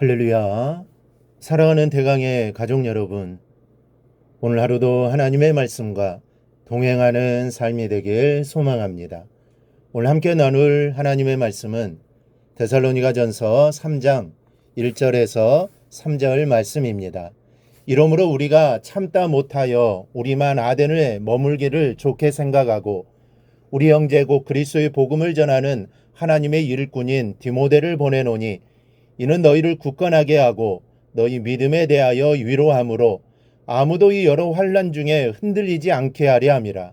할렐루야. 사랑하는 대강의 가족 여러분, 오늘 하루도 하나님의 말씀과 동행하는 삶이 되길 소망합니다. 오늘 함께 나눌 하나님의 말씀은 데살로니가전서 3장 1절에서 3절 말씀입니다. 이러므로 우리가 참다 못하여 우리만 아덴에 머물기를 좋게 생각하고 우리 형제 곧 그리스도의 복음을 전하는 하나님의 일꾼인 디모데를 보내노니 이는 너희를 굳건하게 하고 너희 믿음에 대하여 위로함으로 아무도 이 여러 환난 중에 흔들리지 않게 하려 함이라.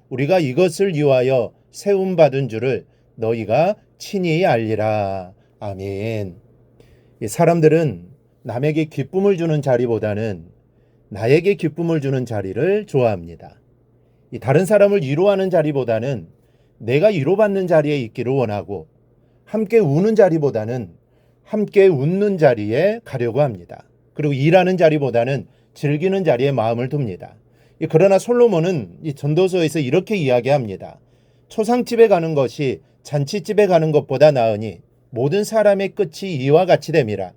우리가 이것을 위하여 세움받은 줄을 너희가 친히 알리라. 아멘. 사람들은 남에게 기쁨을 주는 자리보다는 나에게 기쁨을 주는 자리를 좋아합니다. 다른 사람을 위로하는 자리보다는 내가 위로받는 자리에 있기를 원하고, 함께 우는 자리보다는 함께 웃는 자리에 가려고 합니다. 그리고 일하는 자리보다는 즐기는 자리에 마음을 둡니다. 그러나 솔로몬은 이 전도서에서 이렇게 이야기합니다. 초상집에 가는 것이 잔치집에 가는 것보다 나으니 모든 사람의 끝이 이와 같이 됨이라.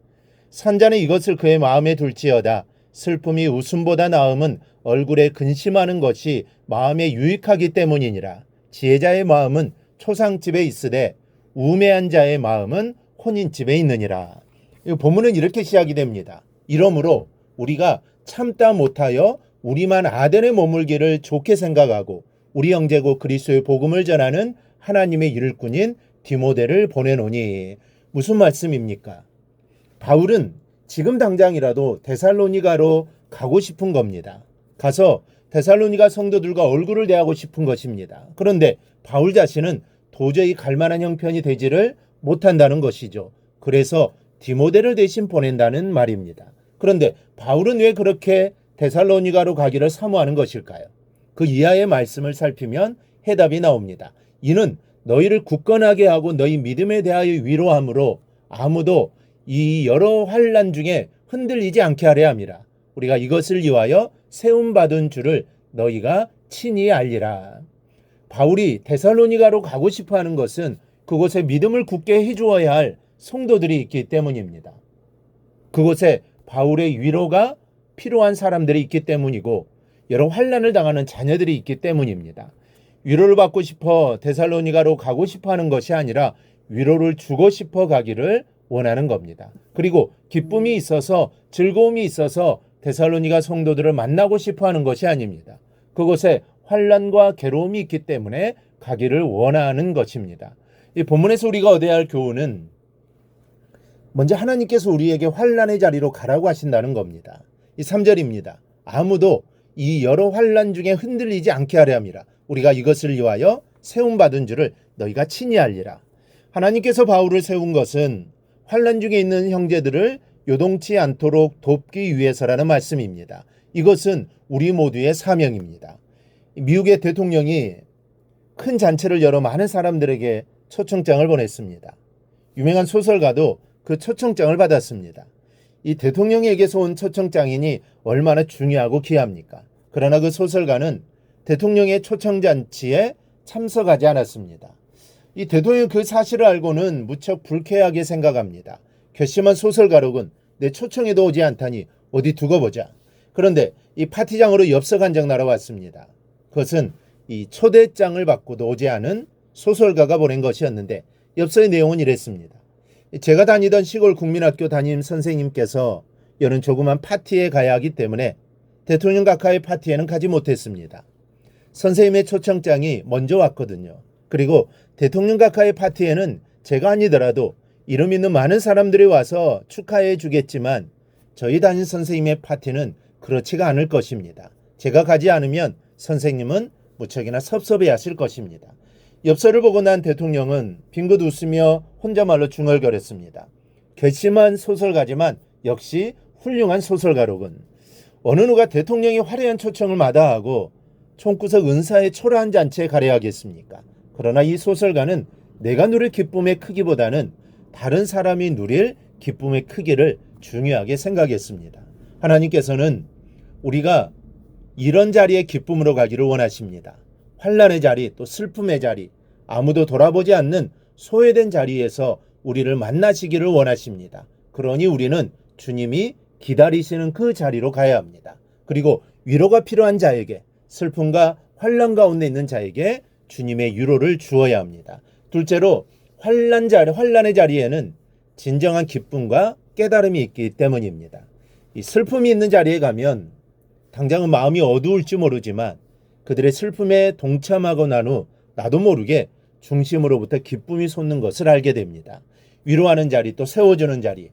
산자는 이것을 그의 마음에 둘지어다. 슬픔이 웃음보다 나음은 얼굴에 근심하는 것이 마음에 유익하기 때문이니라. 지혜자의 마음은 초상집에 있으되 우매한 자의 마음은 혼인집에 있느니라. 본문은 이렇게 시작이 됩니다. 이러므로 우리가 참다 못하여 우리만 아덴에 머물기를 좋게 생각하고 우리 형제고 그리스도의 복음을 전하는 하나님의 일꾼인 디모데를 보내노니. 무슨 말씀입니까? 바울은 지금 당장이라도 데살로니가로 가고 싶은 겁니다. 가서 데살로니가 성도들과 얼굴을 대하고 싶은 것입니다. 그런데 바울 자신은 도저히 갈 만한 형편이 되지를 못한다는 것이죠. 그래서 디모데를 대신 보낸다는 말입니다. 그런데 바울은 왜 그렇게 데살로니가로 가기를 사모하는 것일까요? 그 이하의 말씀을 살피면 해답이 나옵니다. 이는 너희를 굳건하게 하고 너희 믿음에 대하여 위로함으로 아무도 이 여러 환난 중에 흔들리지 않게 하려 함이라. 우리가 이것을 위하여 세움받은 줄을 너희가 친히 알리라. 바울이 데살로니가로 가고 싶어하는 것은 그곳에 믿음을 굳게 해주어야 할 성도들이 있기 때문입니다. 그곳에 바울의 위로가 필요한 사람들이 있기 때문이고 여러 환난을 당하는 자녀들이 있기 때문입니다. 위로를 받고 싶어 데살로니가로 가고 싶어하는 것이 아니라 위로를 주고 싶어 가기를 원하는 겁니다. 그리고 기쁨이 있어서 즐거움이 있어서 데살로니가 성도들을 만나고 싶어하는 것이 아닙니다. 그곳에 환난과 괴로움이 있기 때문에 가기를 원하는 것입니다. 이 본문에서 우리가 얻어야 할 교훈은 먼저 하나님께서 우리에게 환난의 자리로 가라고 하신다는 겁니다. 이 3절입니다. 아무도 이 여러 환난 중에 흔들리지 않게 하려 함이라. 우리가 이것을 위하여 세움받은 줄을 너희가 친히 알리라. 하나님께서 바울을 세운 것은 환난 중에 있는 형제들을 요동치 않도록 돕기 위해서라는 말씀입니다. 이것은 우리 모두의 사명입니다. 미국의 대통령이 큰 잔치를 열어 많은 사람들에게 초청장을 보냈습니다. 유명한 소설가도 그 초청장을 받았습니다. 이 대통령에게서 온 초청장이니 얼마나 중요하고 귀합니까? 그러나 그 소설가는 대통령의 초청잔치에 참석하지 않았습니다. 이 대통령은 그 사실을 알고는 무척 불쾌하게 생각합니다. 괘씸한 소설가로군 내 초청에도 오지 않다니 어디 두고 보자. 그런데 이 파티장으로 엽서 한 장 날아왔습니다. 그것은 이 초대장을 받고도 오지 않은 소설가가 보낸 것이었는데 엽서의 내용은 이랬습니다. 제가 다니던 시골 국민학교 담임 선생님께서 여는 조그만 파티에 가야 하기 때문에 대통령 각하의 파티에는 가지 못했습니다. 선생님의 초청장이 먼저 왔거든요. 그리고 대통령 각하의 파티에는 제가 아니더라도 이름 있는 많은 사람들이 와서 축하해 주겠지만 저희 담임 선생님의 파티는 그렇지가 않을 것입니다. 제가 가지 않으면 선생님은 무척이나 섭섭해 하실 것입니다. 엽서를 보고 난 대통령은 빙긋 웃으며 혼자말로 중얼거렸습니다. 괘씸한 소설가지만 역시 훌륭한 소설가로군. 어느 누가 대통령이 화려한 초청을 마다하고 총구석 은사의 초라한 잔치에 가려 하겠습니까? 그러나 이 소설가는 내가 누릴 기쁨의 크기보다는 다른 사람이 누릴 기쁨의 크기를 중요하게 생각했습니다. 하나님께서는 우리가 이런 자리에 기쁨으로 가기를 원하십니다. 환난의 자리, 또 슬픔의 자리, 아무도 돌아보지 않는 소외된 자리에서 우리를 만나시기를 원하십니다. 그러니 우리는 주님이 기다리시는 그 자리로 가야 합니다. 그리고 위로가 필요한 자에게, 슬픔과 환난 가운데 있는 자에게 주님의 위로를 주어야 합니다. 둘째로 환난의 자리에는 진정한 기쁨과 깨달음이 있기 때문입니다. 이 슬픔이 있는 자리에 가면 당장은 마음이 어두울지 모르지만 그들의 슬픔에 동참하고 난 후 나도 모르게 중심으로부터 기쁨이 솟는 것을 알게 됩니다. 위로하는 자리, 또 세워주는 자리,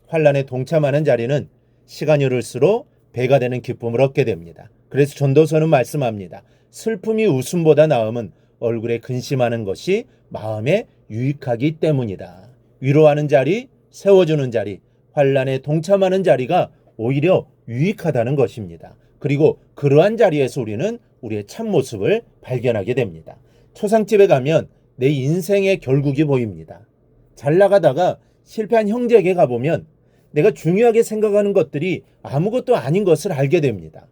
환난에 동참하는 자리는 시간이 흐를수록 배가 되는 기쁨을 얻게 됩니다. 그래서 전도서는 말씀합니다. 슬픔이 웃음보다 나음은 얼굴에 근심하는 것이 마음에 유익하기 때문이다. 위로하는 자리, 세워주는 자리, 환난에 동참하는 자리가 오히려 유익하다는 것입니다. 그리고 그러한 자리에서 우리는 우리의 참모습을 발견하게 됩니다. 초상집에 가면 내 인생의 결국이 보입니다. 잘 나가다가 실패한 형제에게 가보면 내가 중요하게 생각하는 것들이 아무것도 아닌 것을 알게 됩니다.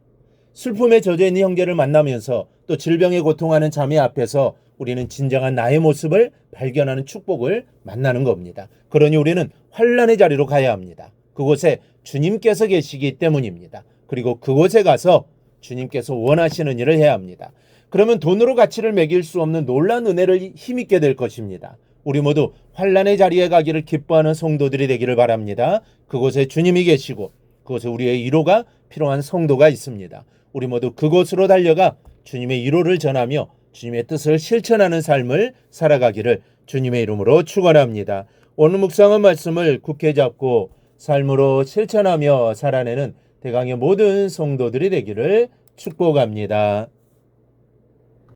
슬픔에 젖어 있는 형제를 만나면서 또 질병에 고통하는 자매 앞에서 우리는 진정한 나의 모습을 발견하는 축복을 만나는 겁니다. 그러니 우리는 환난의 자리로 가야 합니다. 그곳에 주님께서 계시기 때문입니다. 그리고 그곳에 가서 주님께서 원하시는 일을 해야 합니다. 그러면 돈으로 가치를 매길 수 없는 놀라운 은혜를 힘입게 될 것입니다. 우리 모두 환난의 자리에 가기를 기뻐하는 성도들이 되기를 바랍니다. 그곳에 주님이 계시고 그곳에 우리의 위로가 필요한 성도가 있습니다. 우리 모두 그곳으로 달려가 주님의 위로를 전하며 주님의 뜻을 실천하는 삶을 살아가기를 주님의 이름으로 축원합니다. 오늘 묵상한 말씀을 굳게 잡고 삶으로 실천하며 살아내는 대강의 모든 성도들이 되기를 축복합니다.